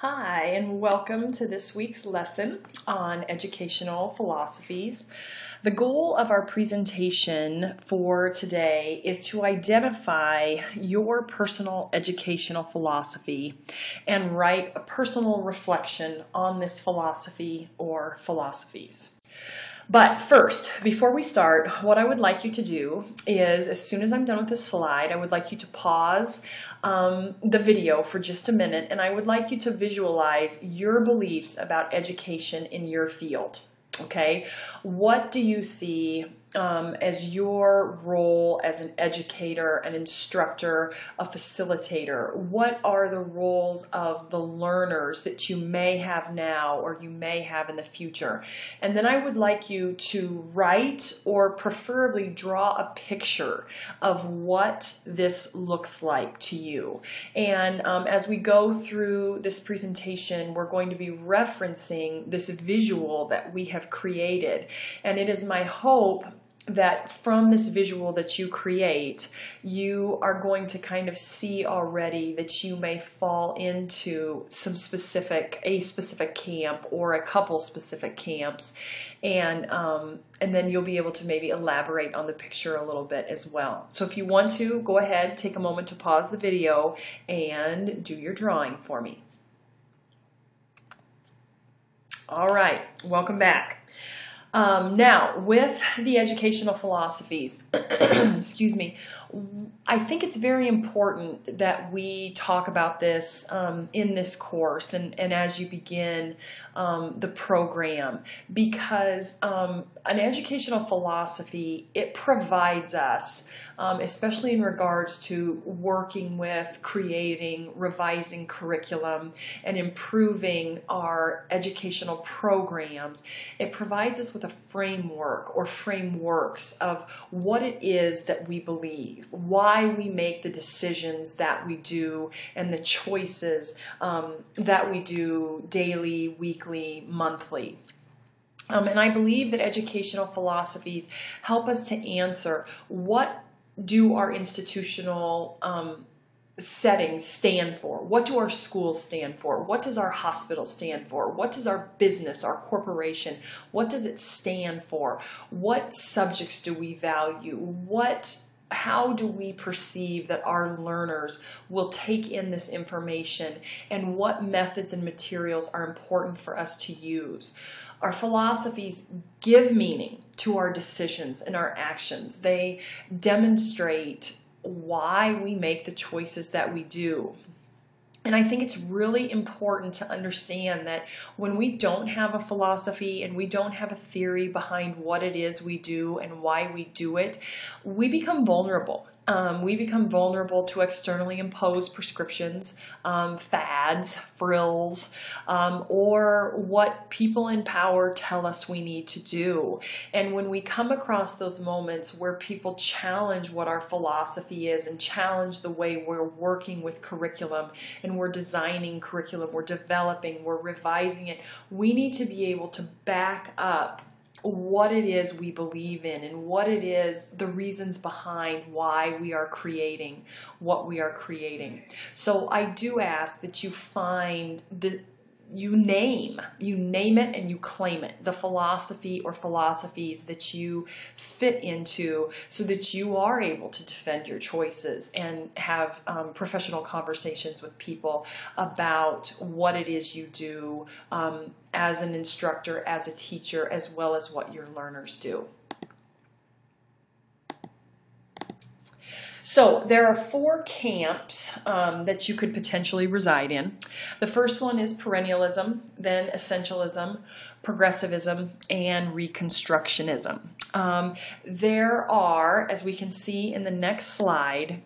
Hi, and welcome to this week's lesson on educational philosophies. The goal of our presentation for today is to identify your personal educational philosophy and write a personal reflection on this philosophy or philosophies. But first, before we start, what I would like you to do is, as soon as I'm done with this slide, I would like you to pause the video for just a minute, and I would like you to visualize your beliefs about education in your field. Okay, what do you see as your role as an educator, an instructor, a facilitator? What are the roles of the learners that you may have now or you may have in the future? And then I would like you to write or preferably draw a picture of what this looks like to you. And as we go through this presentation, we're going to be referencing this visual that we have created. And it is my hope that from this visual that you create, you are going to kind of see already that you may fall into a specific camp or a couple specific camps, and then you'll be able to maybe elaborate on the picture a little bit as well. So if you want to, go ahead, take a moment to pause the video and do your drawing for me. All right, welcome back. Now, with the educational philosophies, excuse me, I think it's very important that we talk about this in this course and as you begin the program, because an educational philosophy, it provides us, especially in regards to working with, creating, revising curriculum, and improving our educational programs, it provides us with a framework or frameworks of what it is that we believe, why we make the decisions that we do, and the choices that we do daily, weekly, monthly. And I believe that educational philosophies help us to answer, what do our institutional settings stand for? What do our schools stand for? What does our hospital stand for? What does our business, our corporation, what does it stand for? What subjects do we value? How do we perceive that our learners will take in this information, and what methods and materials are important for us to use? Our philosophies give meaning to our decisions and our actions. They demonstrate why we make the choices that we do. And I think it's really important to understand that when we don't have a philosophy and we don't have a theory behind what it is we do and why we do it, we become vulnerable. We become vulnerable to externally imposed prescriptions, fads, frills, or what people in power tell us we need to do. And when we come across those moments where people challenge what our philosophy is and challenge the way we're working with curriculum, and we're designing curriculum, we're developing, we're revising it, we need to be able to back up what it is we believe in and what it is, the reasons behind why we are creating what we are creating. So I do ask that you find you name it and you claim it, the philosophy or philosophies that you fit into, so that you are able to defend your choices and have professional conversations with people about what it is you do as an instructor, as a teacher, as well as what your learners do. So there are 4 camps that you could potentially reside in. The first one is perennialism, then essentialism, progressivism, and reconstructionism. There are, as we can see in the next slide,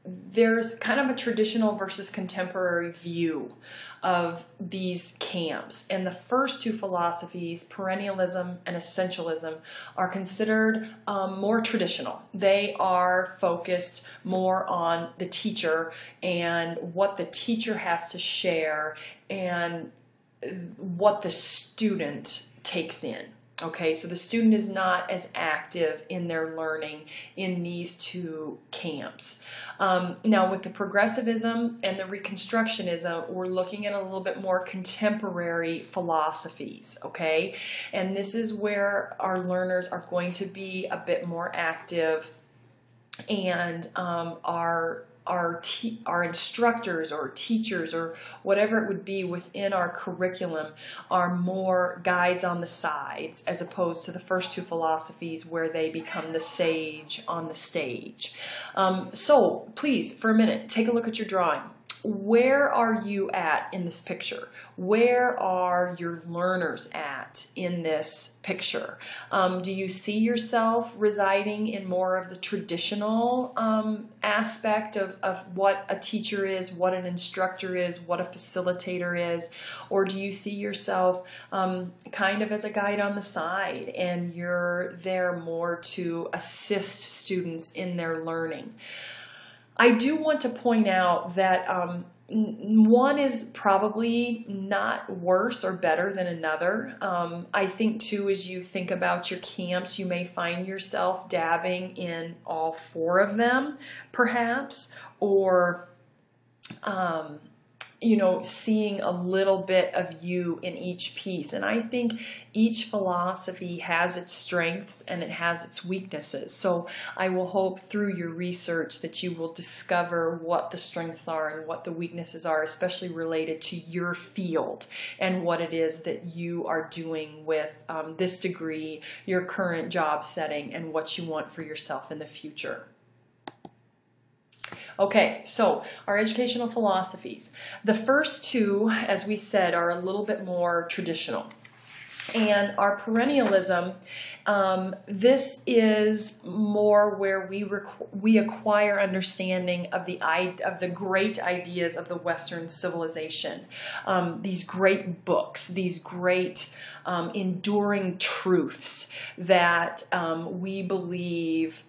there's kind of a traditional versus contemporary view of these camps. And the first 2 philosophies, perennialism and essentialism, are considered more traditional. They are focused more on the teacher and what the teacher has to share and what the student takes in. Okay, so the student is not as active in their learning in these two camps. Now with the progressivism and the reconstructionism, we're looking at a little bit more contemporary philosophies, okay? And this is where our learners are going to be a bit more active, and our instructors or teachers or whatever it would be within our curriculum are more guides on the sides, as opposed to the first two philosophies where they become the sage on the stage. So please, for a minute, take a look at your drawing. Where are you at in this picture? Where are your learners at in this picture? Do you see yourself residing in more of the traditional aspect of what a teacher is, what an instructor is, what a facilitator is? Or do you see yourself kind of as a guide on the side, and you're there more to assist students in their learning? I do want to point out that one is probably not worse or better than another. I think too, as you think about your camps, you may find yourself dabbing in all four of them, perhaps, or you know, seeing a little bit of you in each piece. And I think each philosophy has its strengths and it has its weaknesses. So I will hope through your research that you will discover what the strengths are and what the weaknesses are, especially related to your field and what it is that you are doing with this degree, your current job setting, and what you want for yourself in the future. Okay, so our educational philosophies. The first two, as we said, are a little bit more traditional. And our perennialism, this is more where we acquire understanding of the great ideas of the Western civilization. These great books, these great enduring truths that we believe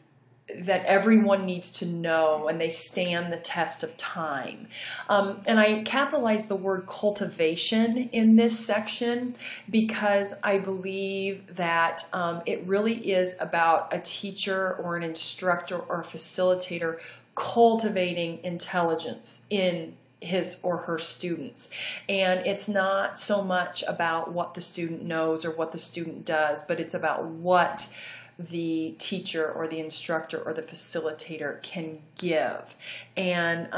that everyone needs to know, and they stand the test of time. And I capitalize the word cultivation in this section because I believe that it really is about a teacher or an instructor or a facilitator cultivating intelligence in his or her students. And it's not so much about what the student knows or what the student does, but it's about what the teacher or the instructor or the facilitator can give. And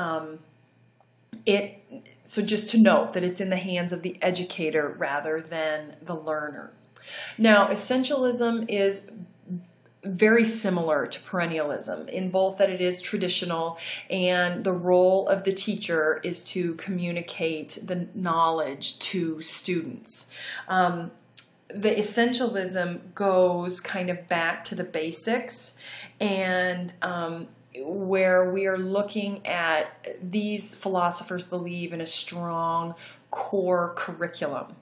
so just to note that it's in the hands of the educator rather than the learner. Now, essentialism is very similar to perennialism in both that it is traditional, and the role of the teacher is to communicate the knowledge to students. The essentialism goes kind of back to the basics, and where we are looking at these philosophers believe in a strong core curriculum.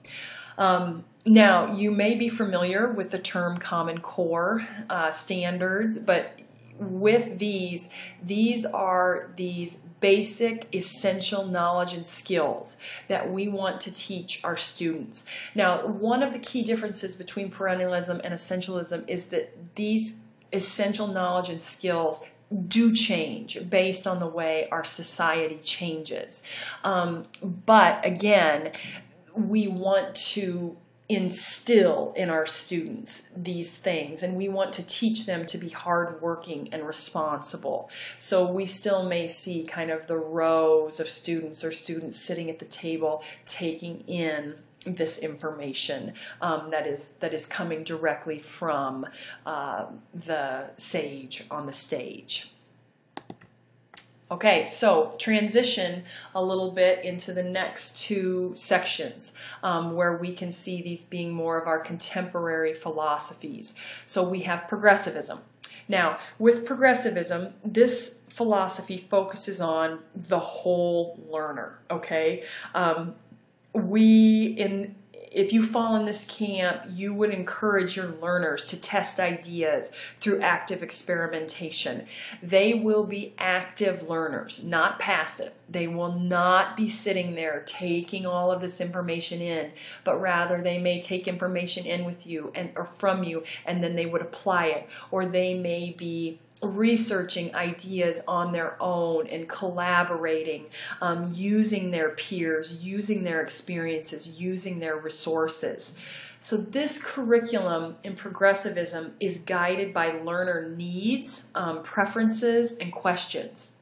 Now, you may be familiar with the term Common Core standards, but with these are these basic essential knowledge and skills that we want to teach our students. Now, one of the key differences between perennialism and essentialism is that these essential knowledge and skills do change based on the way our society changes. But again, we want to instill in our students these things, and we want to teach them to be hardworking and responsible. So we still may see kind of the rows of students or students sitting at the table taking in this information that is coming directly from the sage on the stage. Okay, so transition a little bit into the next two sections where we can see these being more of our contemporary philosophies. So we have progressivism. Now, with progressivism, this philosophy focuses on the whole learner, okay? if you fall in this camp, you would encourage your learners to test ideas through active experimentation. They will be active learners, not passive. They will not be sitting there taking all of this information in, but rather they may take information in with you or from you, and then they would apply it, or they may be researching ideas on their own and collaborating, using their peers, using their experiences, using their resources. So this curriculum in progressivism is guided by learner needs, preferences, and questions.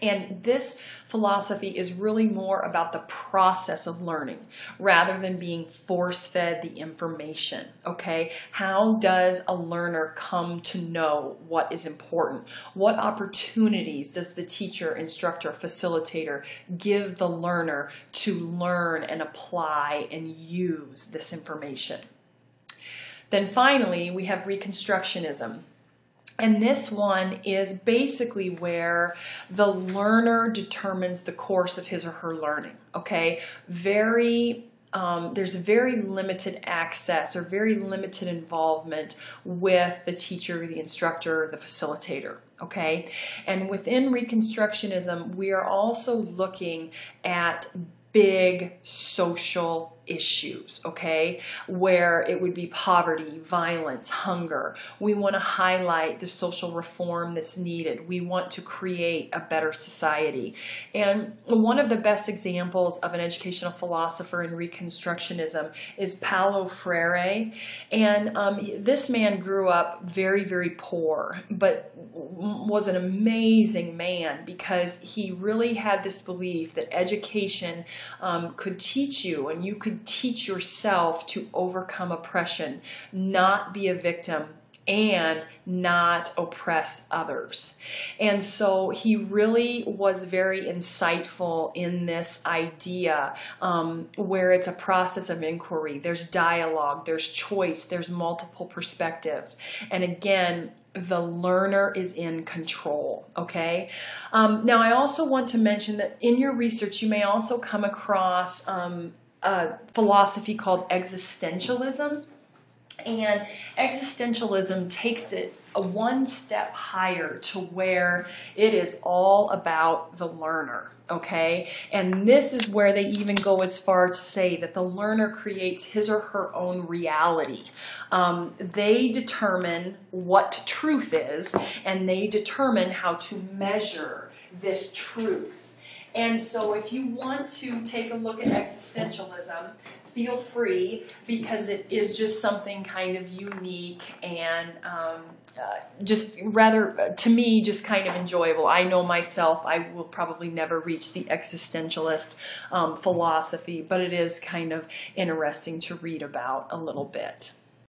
And this philosophy is really more about the process of learning rather than being force-fed the information, okay? How does a learner come to know what is important? What opportunities does the teacher, instructor, facilitator give the learner to learn and apply and use this information? Then finally, we have Reconstructionism. And this one is basically where the learner determines the course of his or her learning, okay? There's very limited access or very limited involvement with the teacher, the instructor, the facilitator, okay? And within Reconstructionism, we are also looking at big social issues, okay, where it would be poverty, violence, hunger. We want to highlight the social reform that's needed. We want to create a better society. And one of the best examples of an educational philosopher in Reconstructionism is Paulo Freire. And this man grew up very, very poor, but was an amazing man because he really had this belief that education could teach you, and you could teach yourself to overcome oppression, not be a victim, and not oppress others. And so he really was very insightful in this idea where it's a process of inquiry. There's dialogue, there's choice, there's multiple perspectives. And again, the learner is in control, okay? Now, I also want to mention that in your research, you may also come across a philosophy called existentialism. And existentialism takes it one step higher to where it is all about the learner, okay? And this is where they even go as far as to say that the learner creates his or her own reality. They determine what truth is, and they determine how to measure this truth. And so if you want to take a look at existentialism, feel free, because it is just something kind of unique and just rather, to me, just kind of enjoyable. I know myself, I will probably never reach the existentialist philosophy, but it is kind of interesting to read about a little bit.